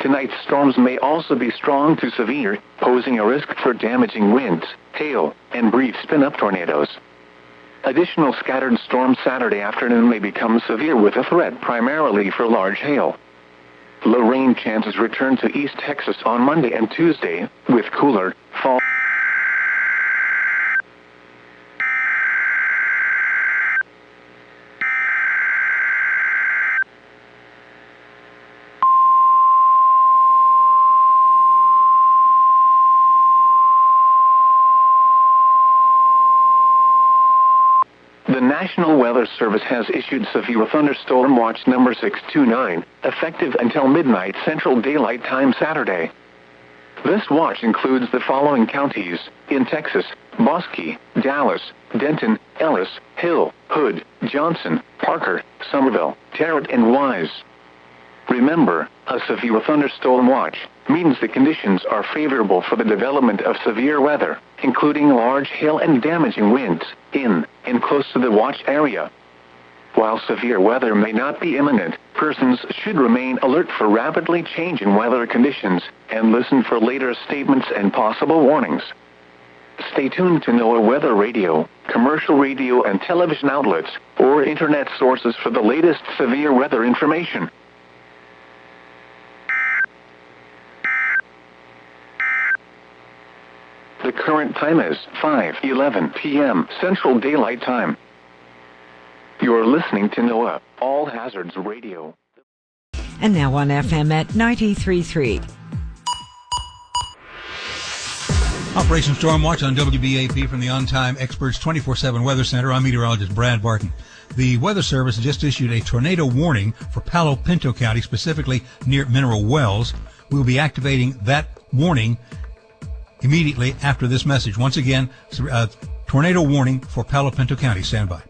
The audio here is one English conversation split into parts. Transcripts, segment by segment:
Tonight's storms may also be strong to severe, posing a risk for damaging winds, hail, and brief spin-up tornadoes. Additional scattered storms Saturday afternoon may become severe with a threat primarily for large hail. Low rain chances return to East Texas on Monday and Tuesday, with cooler, fall. The National Weather Service has issued severe thunderstorm watch number 629, effective until midnight Central Daylight Time Saturday. This watch includes the following counties in Texas: Bosque, Dallas, Denton, Ellis, Hill, Hood, Johnson, Parker, Somerville, Tarrant, and Wise. Remember, a severe thunderstorm watch means the conditions are favorable for the development of severe weather, including large hail and damaging winds, in and close to the watch area. While severe weather may not be imminent, persons should remain alert for rapidly changing weather conditions and listen for later statements and possible warnings. Stay tuned to NOAA Weather Radio, commercial radio and television outlets, or internet sources for the latest severe weather information. The current time is 5:11 p.m. Central Daylight Time. You're listening to NOAA All Hazards Radio. And now on FM at 93.3. Operation Storm Watch on WBAP from the On Time Experts 24/7 Weather Center. I'm meteorologist Brad Barton. The Weather Service just issued a tornado warning for Palo Pinto County, specifically near Mineral Wells. We'll be activating that warning immediately after this message. Once again, tornado warning for Palo Pinto County. Stand by.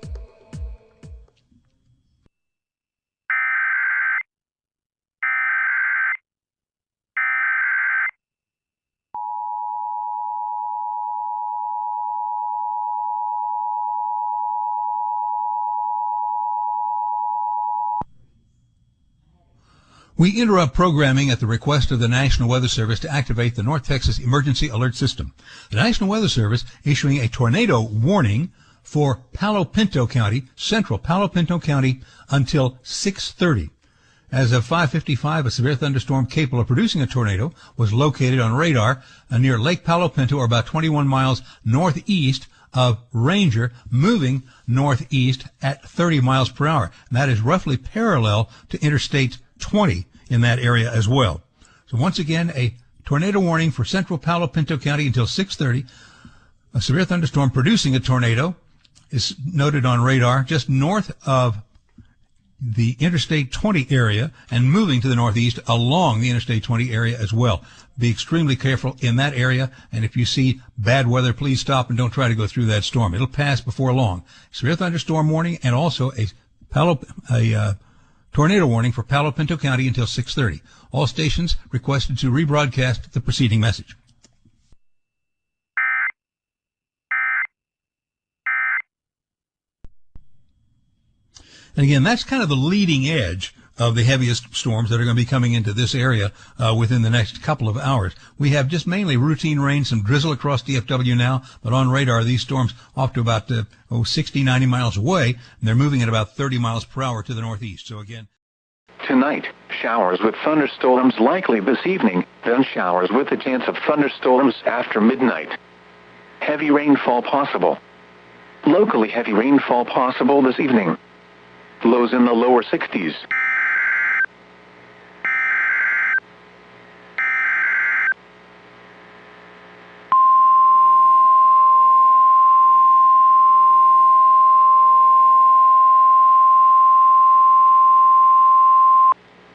We interrupt programming at the request of the National Weather Service to activate the North Texas Emergency Alert System. The National Weather Service issuing a tornado warning for Palo Pinto County, central Palo Pinto County, until 6:30. As of 5:55, a severe thunderstorm capable of producing a tornado was located on radar near Lake Palo Pinto, or about 21 miles northeast of Ranger, moving northeast at 30 miles per hour. And that is roughly parallel to Interstate 20 in that area as well. So once again, a tornado warning for central Palo Pinto County until 6:30. A severe thunderstorm producing a tornado is noted on radar just north of the Interstate 20 area and moving to the northeast along the Interstate 20 area as well. Be extremely careful in that area, and if you see bad weather, please stop and don't try to go through that storm. It'll pass before long. Severe thunderstorm warning and also a tornado warning for Palo Pinto County until 6:30. All stations requested to rebroadcast the preceding message. And again, that's kind of the leading edge of the heaviest storms that are going to be coming into this area within the next couple of hours. We have just mainly routine rain, some drizzle across DFW now, but on radar, these storms off to about 60, 90 miles away, and they're moving at about 30 miles per hour to the northeast. So again, tonight, showers with thunderstorms likely this evening, then showers with a chance of thunderstorms after midnight. Heavy rainfall possible. Locally heavy rainfall possible this evening. Lows in the lower 60s.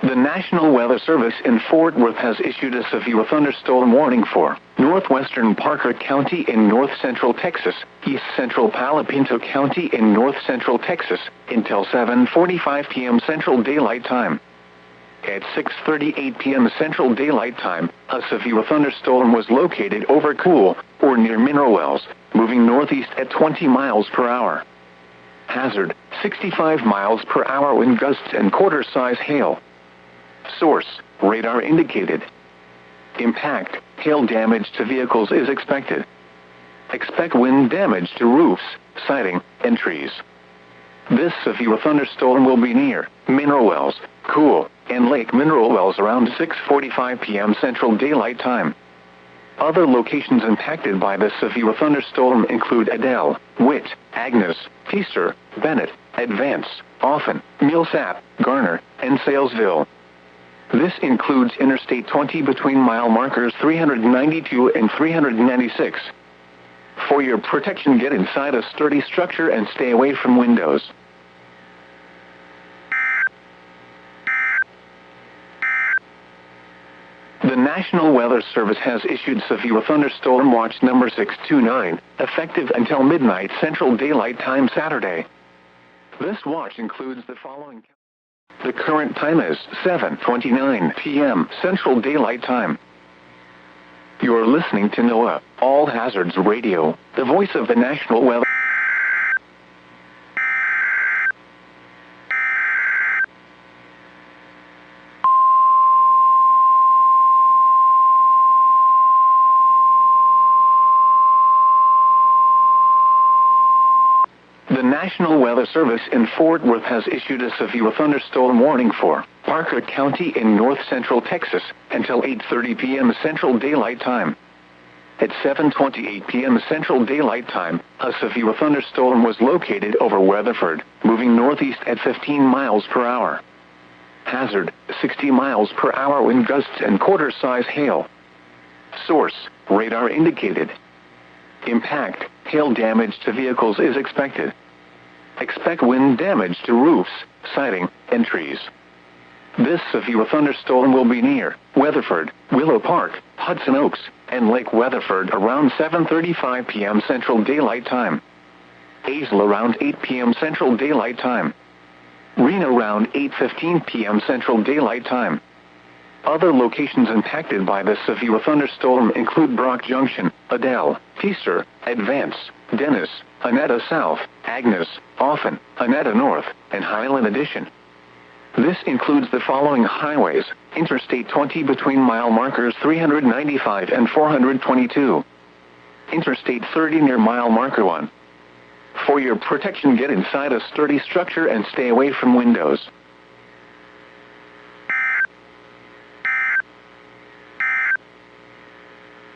The National Weather Service in Fort Worth has issued a severe thunderstorm warning for northwestern Parker County in north-central Texas, east-central Palo Pinto County in north-central Texas, until 7:45 p.m. Central Daylight Time. At 6:38 p.m. Central Daylight Time, a severe thunderstorm was located over Cool, or near Mineral Wells, moving northeast at 20 miles per hour. Hazard, 65 miles per hour wind gusts and quarter-size hail. Source, radar indicated. Impact, hail damage to vehicles is expected. Expect wind damage to roofs, siding, and trees. This severe thunderstorm will be near mineral wells, Cool, and Lake Mineral Wells around 6:45 p.m. Central Daylight Time. Other locations impacted by this severe thunderstorm include Adele, Witt, Agnes, Feaster, Bennett, Advance, Often, Millsap, Garner, and Salesville. This includes Interstate 20 between mile markers 392 and 396. For your protection, get inside a sturdy structure and stay away from windows. The National Weather Service has issued severe thunderstorm watch number 629, effective until midnight Central Daylight Time Saturday. This watch includes the following. The current time is 7:29 p.m. Central Daylight Time. You're listening to NOAA, All Hazards Radio, the voice of the National Weather. The National Weather Service in Fort Worth has issued a severe thunderstorm warning for Parker County in north central Texas until 8:30 p.m. Central Daylight Time. At 7:28 p.m. Central Daylight Time, a severe thunderstorm was located over Weatherford, moving northeast at 15 miles per hour. Hazard, 60 miles per hour wind gusts and quarter-size hail. Source, radar indicated. Impact, hail damage to vehicles is expected. Expect wind damage to roofs, siding, and trees. This severe thunderstorm will be near Weatherford, Willow Park, Hudson Oaks, and Lake Weatherford around 7:35 p.m. Central Daylight Time. Azle around 8 p.m. Central Daylight Time. Reno around 8:15 p.m. Central Daylight Time. Other locations impacted by this severe thunderstorm include Brock Junction, Adele, Feaster, Advance, Dennis, Annetta South, Agnes, Often, Annetta North, and Highland Addition. This includes the following highways: Interstate 20 between mile markers 395 and 422. Interstate 30 near mile marker 1. For your protection, get inside a sturdy structure and stay away from windows.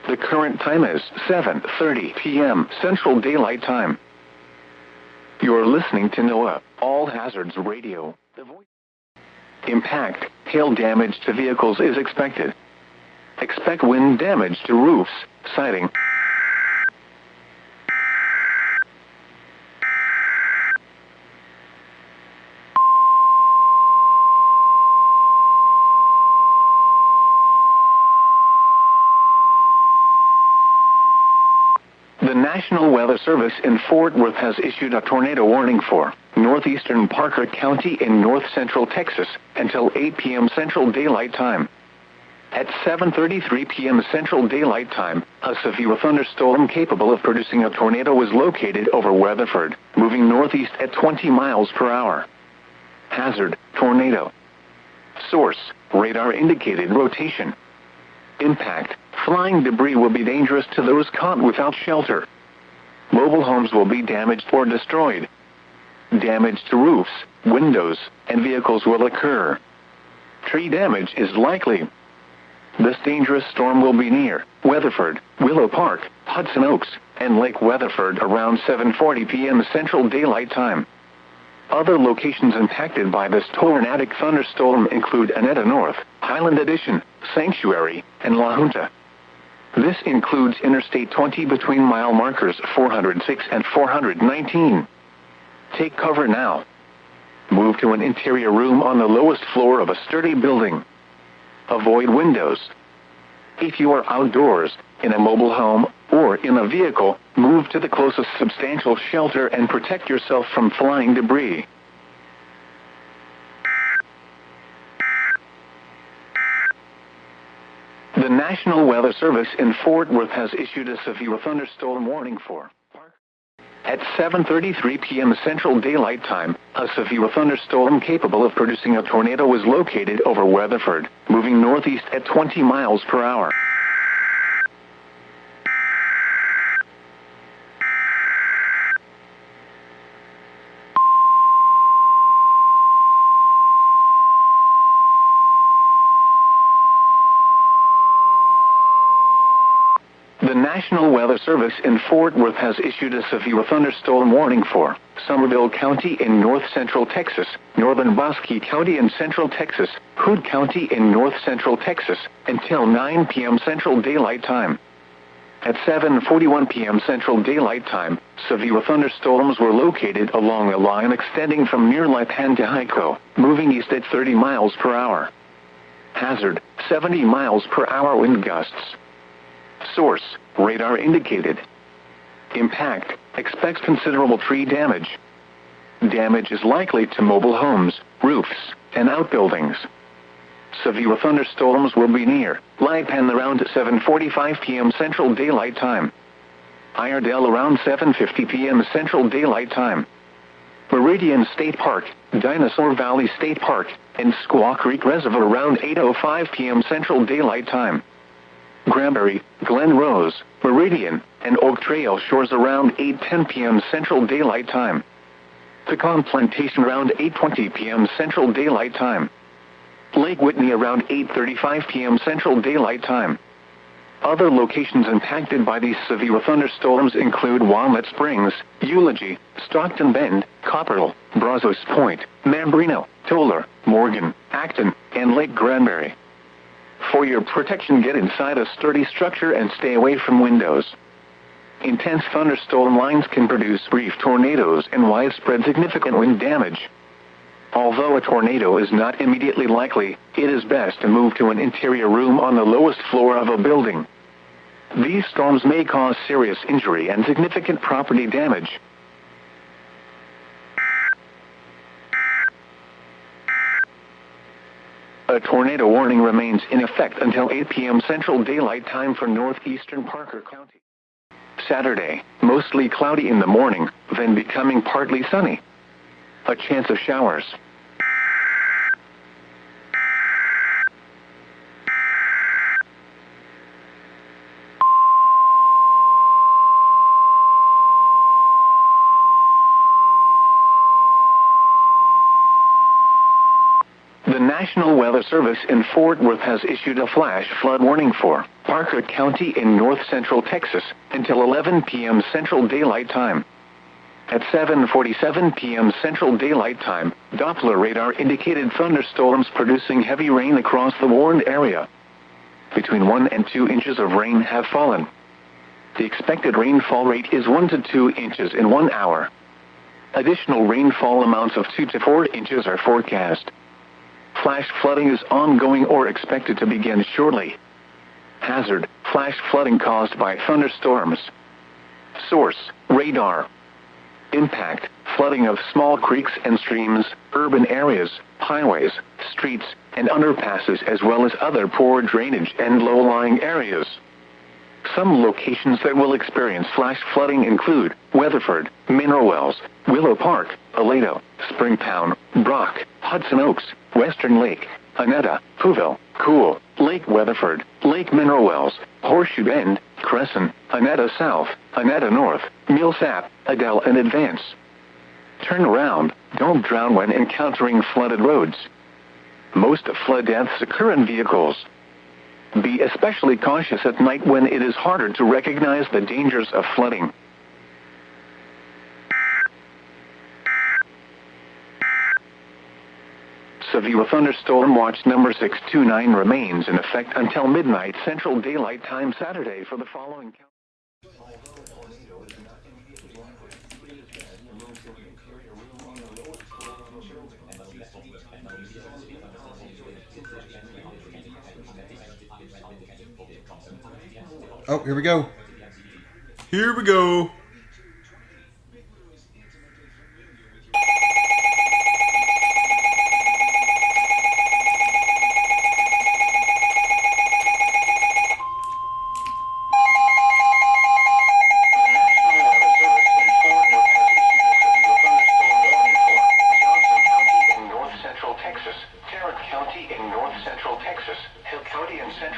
The current time is 7:30 p.m. Central Daylight Time. You're listening to NOAA, All Hazards Radio, the voice. Impact, hail damage to vehicles is expected. Expect wind damage to roofs, siding. The National Weather Service in Fort Worth has issued a tornado warning for northeastern Parker County in north central Texas until 8 p.m. Central Daylight Time. At 7:33 p.m. Central Daylight Time, a severe thunderstorm capable of producing a tornado was located over Weatherford, moving northeast at 20 miles per hour. Hazard, tornado. Source, radar indicated rotation. Impact, flying debris will be dangerous to those caught without shelter. Mobile homes will be damaged or destroyed. Damage to roofs, windows, and vehicles will occur. Tree damage is likely. This dangerous storm will be near Weatherford, Willow Park, Hudson Oaks, and Lake Weatherford around 7:40 p.m. Central Daylight Time. Other locations impacted by this tornadic thunderstorm include Annetta North, Highland Addition, Sanctuary, and La Junta. This includes Interstate 20 between mile markers 406 and 419. Take cover now. Move to an interior room on the lowest floor of a sturdy building. Avoid windows. If you are outdoors, in a mobile home, or in a vehicle, move to the closest substantial shelter and protect yourself from flying debris. The National Weather Service in Fort Worth has issued a severe thunderstorm warning for At 7:33 p.m. Central Daylight Time, a severe thunderstorm capable of producing a tornado was located over Weatherford, moving northeast at 20 miles per hour. The National Weather Service in Fort Worth has issued a severe thunderstorm warning for Somerville County in north central Texas, northern Bosque County in central Texas, Hood County in north central Texas, until 9 p.m. Central Daylight Time. At 7:41 p.m. Central Daylight Time, severe thunderstorms were located along a line extending from near Lipan to Hyco, moving east at 30 miles per hour. Hazard, 70 miles per hour wind gusts. Source, radar indicated. Impact, expects considerable tree damage. Damage is likely to mobile homes, roofs, and outbuildings. Severe thunderstorms will be near Lipan around 7:45 p.m. Central Daylight Time. Iredell around 7:50 p.m. Central Daylight Time. Meridian State Park, Dinosaur Valley State Park, and Squaw Creek Reservoir around 8:05 p.m. Central Daylight Time. Granbury, Glen Rose, Meridian, and Oak Trail Shores around 8:10 p.m. Central Daylight Time. Pecan Plantation around 8:20 p.m. Central Daylight Time. Lake Whitney around 8:35 p.m. Central Daylight Time. Other locations impacted by these severe thunderstorms include Walnut Springs, Eulogy, Stockton Bend, Copperell, Brazos Point, Mambrino, Toller, Morgan, Acton, and Lake Granbury. For your protection, get inside a sturdy structure and stay away from windows. Intense thunderstorm lines can produce brief tornadoes and widespread significant wind damage. Although a tornado is not immediately likely, it is best to move to an interior room on the lowest floor of a building. These storms may cause serious injury and significant property damage. A tornado warning remains in effect until 8 p.m. Central Daylight Time for northeastern Parker County. Saturday, mostly cloudy in the morning, then becoming partly sunny. A chance of showers. The National Weather Service in Fort Worth has issued a flash flood warning for Parker County in north central Texas until 11 p.m. Central Daylight Time. At 7:47 p.m. Central Daylight Time, Doppler radar indicated thunderstorms producing heavy rain across the warned area. Between 1 and 2 inches of rain have fallen. The expected rainfall rate is 1 to 2 inches in 1 hour. Additional rainfall amounts of 2 to 4 inches are forecast. Flash flooding is ongoing or expected to begin shortly. Hazard, flash flooding caused by thunderstorms. Source, radar. Impact, flooding of small creeks and streams, urban areas, highways, streets, and underpasses, as well as other poor drainage and low-lying areas. Some locations that will experience flash flooding include Weatherford, Mineral Wells, Willow Park, Aledo, Springtown, Brock, Hudson Oaks, Western Lake, Annetta, Pouville, Cool, Lake Weatherford, Lake Mineral Wells, Horseshoe Bend, Crescent, Annetta South, Annetta North, Millsap, Adele, and Advance. Turn around, don't drown when encountering flooded roads. Most flood deaths occur in vehicles. Be especially cautious at night when it is harder to recognize the dangers of flooding. Severe thunderstorm watch number 629 remains in effect until midnight Central Daylight Time Saturday for the following county. Oh, here we go. Here we go.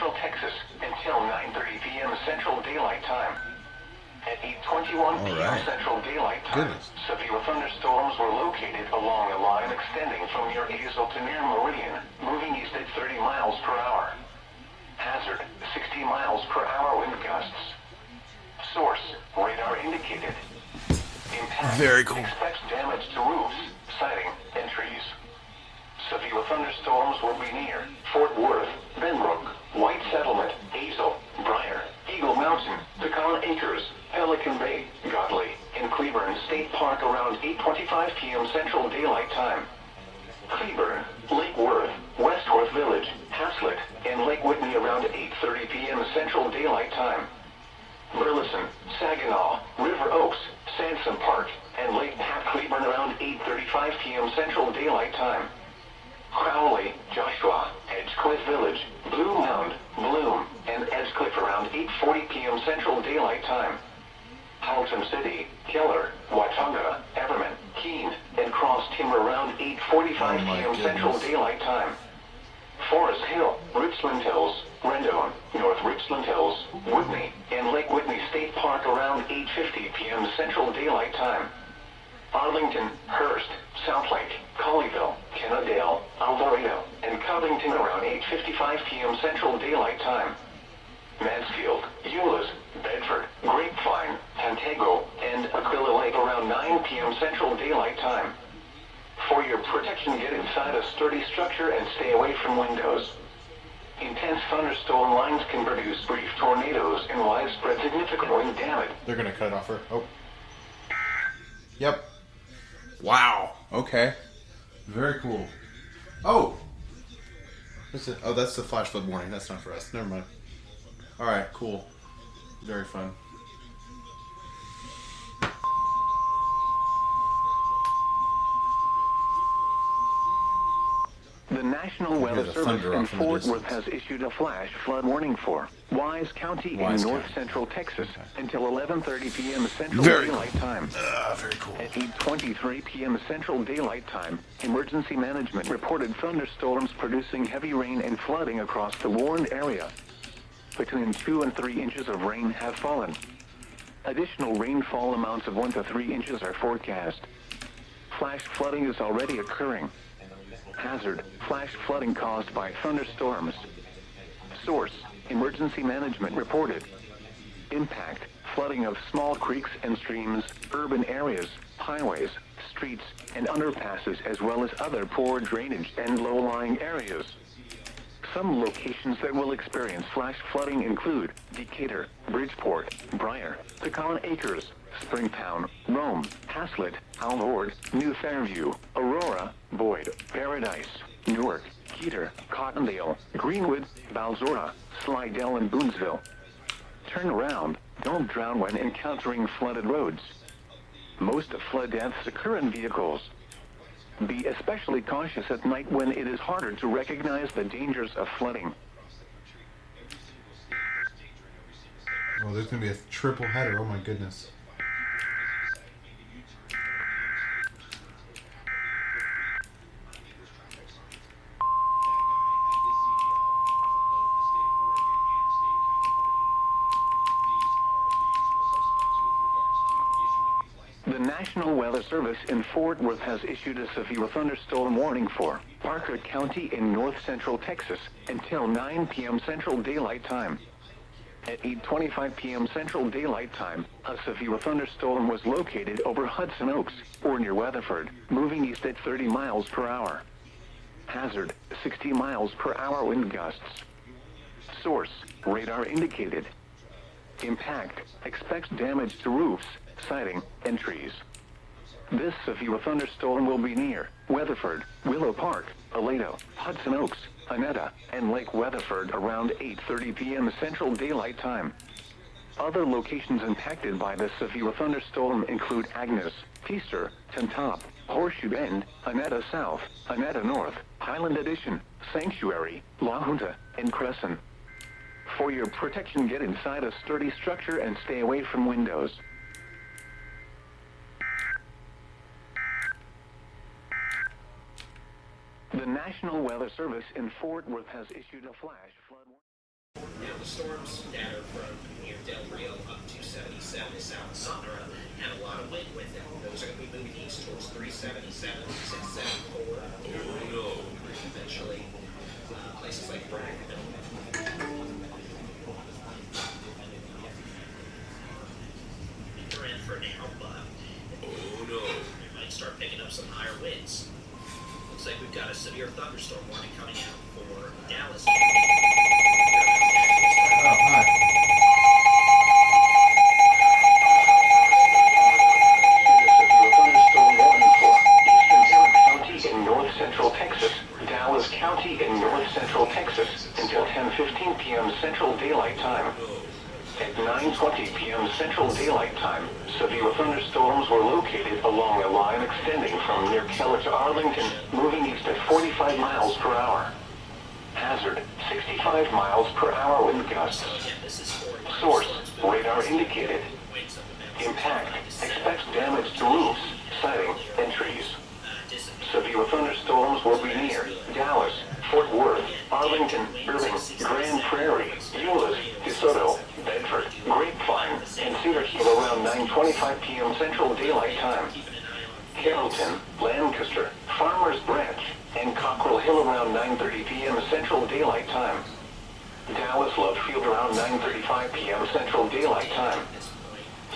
Central Texas until 9:30 p.m. Central Daylight Time. At 8:21 p.m. Central Daylight Time, severe thunderstorms were located along a line extending from near Hazel to near Meridian, moving east at 30 miles per hour. Hazard, 60 miles per hour wind gusts. Source, radar indicated. Impact, very cool. Expects damage to roofs, siding, and trees. Severe thunderstorms will be near Fort Worth, Benbrook, White Settlement, Hazel, Briar, Eagle Mountain, Pecan Acres, Pelican Bay, Godley, and Cleburne State Park around 8:25 p.m. Central Daylight Time. Cleburne, Lake Worth, West Worth Village, Haslett, and Lake Whitney around 8:30 p.m. Central Daylight Time. Burleson, Saginaw, River Oaks, Sansom Park, and Lake Pat Cleburne around 8:35 p.m. Central Daylight Time. Crowley, Joshua, Edgecliff Village, Blue Mound, Bloom, and Edgecliff around 8:40 p.m. Central Daylight Time. Halton City, Keller, Watauga, Everman, Keene, and Cross Timber around 8:45 p.m. Central Daylight Time. Forest Hill, Richland Hills, Rendon, North Richland Hills, Whitney, and Lake Whitney State Park around 8:50 p.m. Central Daylight Time. Arlington, Hearst, Southlake, Colleyville, Kennedale, Alvarado, and Covington around 8:55 p.m. Central Daylight Time. Mansfield, Euless, Bedford, Grapevine, Pantego, and Aquila Lake around 9 p.m. Central Daylight Time. For your protection, get inside a sturdy structure and stay away from windows. Intense thunderstorm lines can produce brief tornadoes and widespread significant wind damage. They're going to cut off her. Oh. Yep. Wow. Okay. Very cool. Oh. What's it? Oh, that's the flash flood warning. That's not for us. Never mind. All right. Cool. Very fun. The National Weather Service in Fort Worth has issued a flash flood warning for Wise County in north central Texas until 11:30 p.m. Central Daylight Time. Very cool. At 8:23 p.m. Central Daylight Time, Emergency Management reported thunderstorms producing heavy rain and flooding across the warned area. Between 2 and 3 inches of rain have fallen. Additional rainfall amounts of 1 to 3 inches are forecast. Flash flooding is already occurring. Hazard, flash flooding caused by thunderstorms. Source, Emergency Management reported. Impact, flooding of small creeks and streams, urban areas, highways, streets, and underpasses, as well as other poor drainage and low-lying areas. Some locations that will experience flash flooding include Decatur, Bridgeport, Briar, Pecan Acres, Springtown, Rome, Haslett, Alvord, New Fairview, Aurora, Boyd, Paradise, Newark, Keeter, Cottondale, Greenwood, Balzora, Slidell, and Boonesville. Turn around. Don't drown when encountering flooded roads. Most flood deaths occur in vehicles. Be especially cautious at night when it is harder to recognize the dangers of flooding. Oh, there's going to be a triple header. Oh, my goodness. The National Weather Service in Fort Worth has issued a severe thunderstorm warning for Parker County in north central Texas until 9 p.m. Central Daylight Time. At 8:25 p.m. Central Daylight Time, a severe thunderstorm was located over Hudson Oaks, or near Weatherford, moving east at 30 miles per hour. Hazard, 60 miles per hour wind gusts. Source, radar indicated. Impact, expects damage to roofs, siding, and trees. This severe thunderstorm will be near Weatherford, Willow Park, Aledo, Hudson Oaks, Annetta, and Lake Weatherford around 8:30 p.m. Central Daylight Time. Other locations impacted by the severe thunderstorm include Agnes, Feaster, Tentop, Horseshoe Bend, Annetta South, Annetta North, Highland Addition, Sanctuary, La Junta, and Crescent. For your protection, get inside a sturdy structure and stay away from windows. The National Weather Service in Fort Worth has issued a flash flood warning. the storms, data from near Del Rio up to 77 is South Sonora, and a lot of wind with them. Those are going to be moving east towards 377, 674, eventually places like Brackville. They're in for now, but we might start picking up some higher winds. Looks like we've got a severe thunderstorm warning coming out for Dallas. Oh, hi. In north central Texas, Dallas County in north central Texas until 10:15 p.m. Central Daylight Time. At 9:20 p.m. Central Daylight Time, severe thunderstorms were located along a line extending from near Keller to Arlington, moving east at 45 miles per hour. Hazard, 65 miles per hour wind gusts. Source, radar indicated. Impact, expects damage to roofs, siding, and trees. Severe thunderstorms will be near Dallas, Fort Worth, Arlington, Irving, Grand Prairie, Euless, DeSoto, Bedford, Grapevine, and Cedar Hill around 9:25 p.m. Central Daylight Time. Carrollton, Lancaster, Farmers Branch, and Cockrell Hill around 9:30 p.m. Central Daylight Time. Dallas Love Field around 9:35 p.m. Central Daylight Time.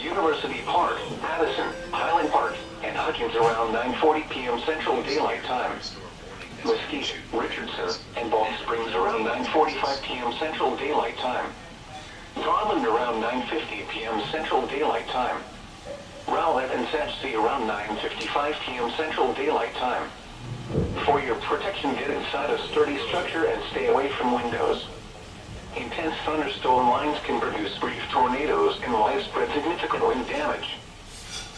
University Park, Addison, Highland Park, and Hutchins around 9:40 p.m. Central Daylight Time. Mesquite, Richardson, and Balm Springs around 9:45 p.m. Central Daylight Time. Garland around 9:50 p.m. Central Daylight Time. Rowlett and Sachse around 9:55 p.m. Central Daylight Time. For your protection, get inside a sturdy structure and stay away from windows. Intense thunderstorm lines can produce brief tornadoes and widespread significant wind damage.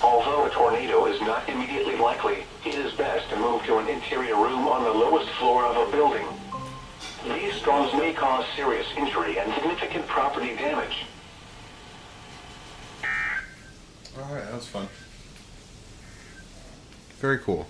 Although a tornado is not immediately likely, it is best to move to an interior room on the lowest floor of a building. These storms may cause serious injury and significant property damage. Alright, that was fun. Very cool.